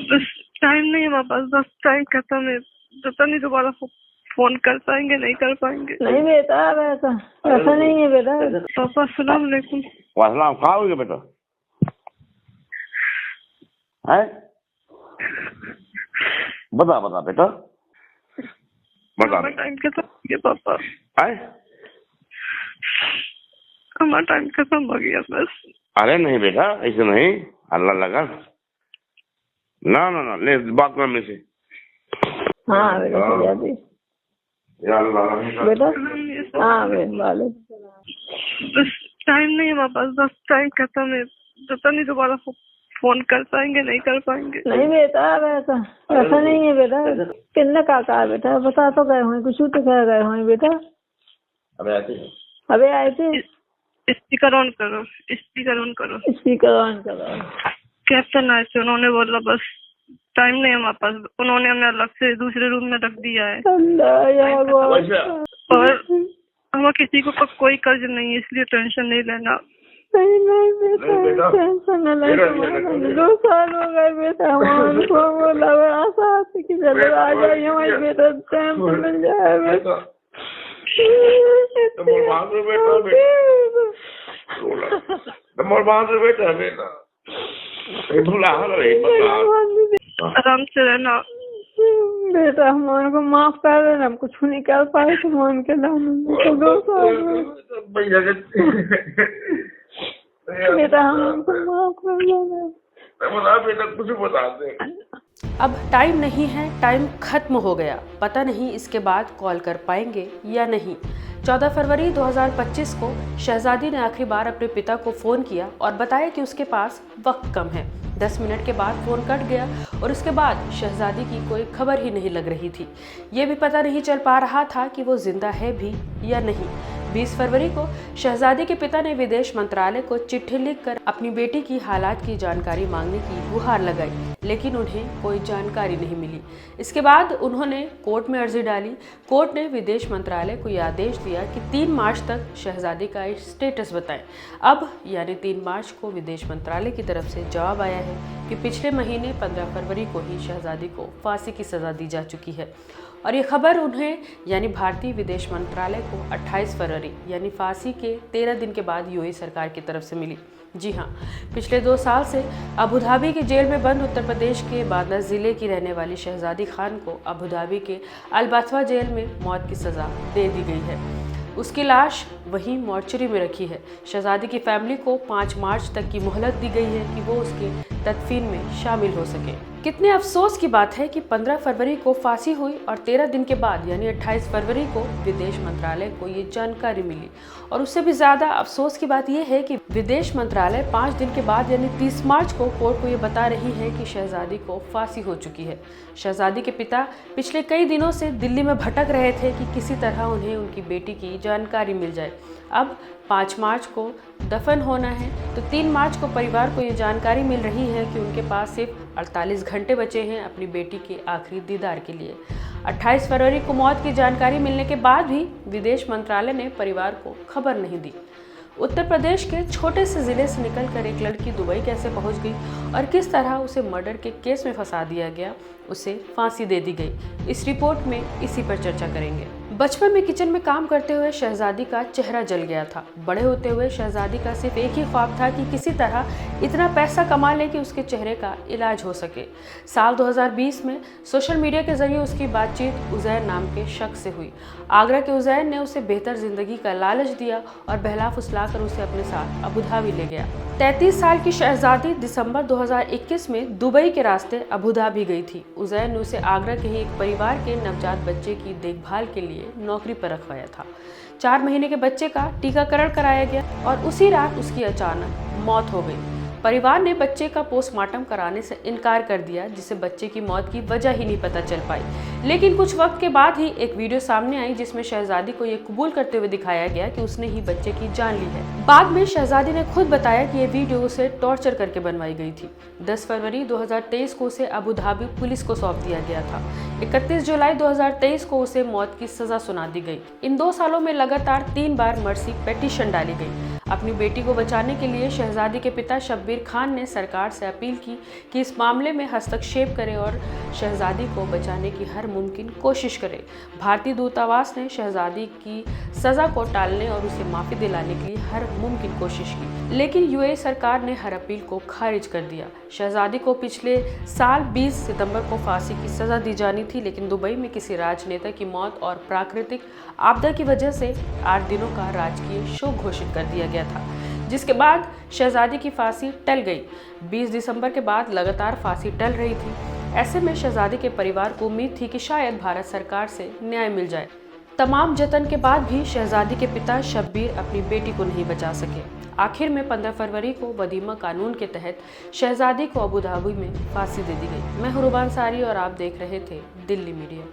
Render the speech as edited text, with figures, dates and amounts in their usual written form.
बस टाइम नहीं है हमारे पास, बस टाइम खत्म है। पता नहीं दोबारा फोन कर पाएंगे नहीं कर पाएंगे। नहीं बेटा, वैसा ऐसा नहीं है बेटा। पापा अस्सलाम वालेकुम। वासलाम कहाँ हो गया बेटा? है बता बता बेटा, बता। टाइम खत्म हो गया पापा, है हमारा टाइम खत्म हो गया बस। अरे नहीं बेटा, ऐसे नहीं, अल्लाह लगा। ना ना ना, ले बात कर मेरे से। हाँ बेटा सजादी या अल्लाह बेटा। हाँ बेटा, बस टाइम नहीं है हमारे पास, बस टाइम खत्म है। पता नहीं दोबारा फोन कर पाएंगे नहीं कर पाएंगे। नहीं बेटा, वैसा ऐसा नहीं है बेटा। किन्ने का कहा बेटा? बता तो गए हुए, कुछ तो कह गए हुए बेटा। अबे आए थे। स्पीकर ऑन करो, स्पीकर ऑन करो, स्पीकर ऑन करो। कैप्टन आए थे, उन्होंने बोला बस टाइम नहीं है हमारे पास। उन्होंने हमें अलग से दूसरे रूम में रख दिया है। और हमें किसी को कोई कर्ज नहीं है, इसलिए टेंशन नहीं लेना। नहीं बेटा, टेंशन न ले। 2 साल हो गए बेटा, हमारे को बोला आशा थी कि चलो आ जाइए हमारे बेटा, टाइम तो मिल जाए बेटा। आराम से रहना बेटा, हमारे को माफ कर देना, हम कुछ नहीं कर पाए तो मान के लाना। 2 साल बेटा, हमको माफ कर देना बेटा, कुछ बता दे। अब टाइम नहीं है, टाइम खत्म हो गया, पता नहीं इसके बाद कॉल कर पाएंगे या नहीं। 14 फरवरी 2025 को शहजादी ने आखिरी बार अपने पिता को फ़ोन किया और बताया कि उसके पास वक्त कम है। 10 मिनट के बाद फ़ोन कट गया और उसके बाद शहजादी की कोई खबर ही नहीं लग रही थी। ये भी पता नहीं चल पा रहा था कि वो जिंदा है भी या नहीं। 20 फरवरी को शहजादी के पिता ने विदेश मंत्रालय को चिट्ठी लिखकर अपनी बेटी की हालात की जानकारी मांगने की गुहार लगाई, लेकिन उन्हें कोई जानकारी नहीं मिली। इसके बाद उन्होंने कोर्ट में अर्जी डाली। कोर्ट ने विदेश मंत्रालय को यह आदेश दिया कि 3 मार्च तक शहजादी का स्टेटस बताएं। अब यानी 3 मार्च को विदेश मंत्रालय की तरफ से जवाब आया है कि पिछले महीने 15 फरवरी को ही शहजादी को फांसी की सज़ा दी जा चुकी है। और ये खबर उन्हें यानी भारतीय विदेश मंत्रालय को 28 फरवरी यानी फांसी के 13 दिन के बाद यूएई सरकार की तरफ से मिली। जी हाँ, पिछले 2 साल से अबू धाबी की जेल में बंद उत्तर प्रदेश के बांदा ज़िले की रहने वाली शहजादी खान को अबू धाबी के अल-बथवा जेल में मौत की सज़ा दे दी गई है। उसकी लाश वहीं मॉर्चरी में रखी है। शहजादी की फैमिली को 5 मार्च तक की मोहलत दी गई है कि वो उसके तदफीन में शामिल हो सके। कितने अफसोस की बात है कि 15 फरवरी को फांसी हुई और 13 दिन के बाद यानी 28 फरवरी को विदेश मंत्रालय को ये जानकारी मिली। और उससे भी ज़्यादा अफसोस की बात यह है कि विदेश मंत्रालय 5 दिन के बाद यानी 30 मार्च को कोर्ट को ये बता रही है कि शहजादी को फांसी हो चुकी है। शहजादी के पिता पिछले कई दिनों से दिल्ली में भटक रहे थे कि किसी तरह उन्हें उनकी बेटी की जानकारी मिल जाए। अब 5 मार्च को दफन होना है तो 3 मार्च को परिवार को ये जानकारी मिल रही है कि उनके पास सिर्फ 48 घंटे बचे हैं अपनी बेटी के आखिरी दीदार के लिए। 28 फरवरी को मौत की जानकारी मिलने के बाद भी विदेश मंत्रालय ने परिवार को खबर नहीं दी। उत्तर प्रदेश के छोटे से ज़िले से निकलकर एक लड़की दुबई कैसे पहुंच गई और किस तरह उसे मर्डर के केस में फंसा दिया गया, उसे फांसी दे दी गई, इस रिपोर्ट में इसी पर चर्चा करेंगे। बचपन में किचन में काम करते हुए शहजादी का चेहरा जल गया था। बड़े होते हुए शहजादी का सिर्फ एक ही ख्वाब था कि किसी तरह इतना पैसा कमा ले कि उसके चेहरे का इलाज हो सके। साल 2020 में सोशल मीडिया के जरिए उसकी बातचीत उज़ैर नाम के शख्स से हुई। आगरा के उज़ैर ने उसे बेहतर जिंदगी का लालच दिया और बहला फुसलाकर उसे अपने साथ अबू धाबी ले गया। 33 साल की शहजादी दिसंबर 2021 में दुबई के रास्ते अबू धाबी गई थी। उज़ैर ने उसे आगरा के ही एक परिवार के नवजात बच्चे की देखभाल के लिए नौकरी पर रखवाया था। 4 महीने के बच्चे का टीकाकरण कराया गया और उसी रात उसकी अचानक मौत हो गई। परिवार ने बच्चे का पोस्टमार्टम कराने से इनकार कर दिया, जिससे बच्चे की मौत की वजह ही नहीं पता चल पाई। लेकिन कुछ वक्त के बाद ही एक वीडियो सामने आई जिसमें शहजादी को ये कबूल करते हुए दिखाया गया कि उसने ही बच्चे की जान ली है। बाद में शहजादी ने खुद बताया कि ये वीडियो उसे टॉर्चर करके बनवाई गई थी। 10 फरवरी 2023 को उसे अबू धाबी पुलिस को सौंप दिया गया था। 31 जुलाई 2023 को उसे मौत की सजा सुना दी गई। इन 2 सालों में लगातार 3 बार मर्सी पिटीशन डाली गई। अपनी बेटी को बचाने के लिए शहजादी के पिता शब्बीर खान ने सरकार से अपील की कि इस मामले में हस्तक्षेप करे और शहजादी को बचाने की हर मुमकिन कोशिश करे। भारतीय दूतावास ने शहजादी की सजा को टालने और उसे माफी दिलाने के लिए हर मुमकिन कोशिश की, लेकिन यूएई सरकार ने हर अपील को खारिज कर दिया। शहजादी को पिछले साल 20 सितंबर को फांसी की सजा दी जानी थी, लेकिन दुबई में किसी राजनेता की मौत और प्राकृतिक आपदा की वजह से 8 दिनों का राजकीय शोक घोषित कर दिया गया था, जिसके बाद शहजादी की फांसी टल गई। 20 दिसंबर के बाद लगातार फांसी टल रही थी। ऐसे में शहजादी के परिवार को उम्मीद थी कि शायद भारत सरकार से न्याय मिल जाए। तमाम जतन के बाद भी शहजादी के पिता शब्बीर अपनी बेटी को नहीं बचा सके। आखिर में 15 फरवरी को वधीमा कानून के तहत शहजादी को अबू धाबी में फांसी दे दी गई। मैं हुरूबा अंसारी और आप देख रहे थे दिल्ली मीडिया।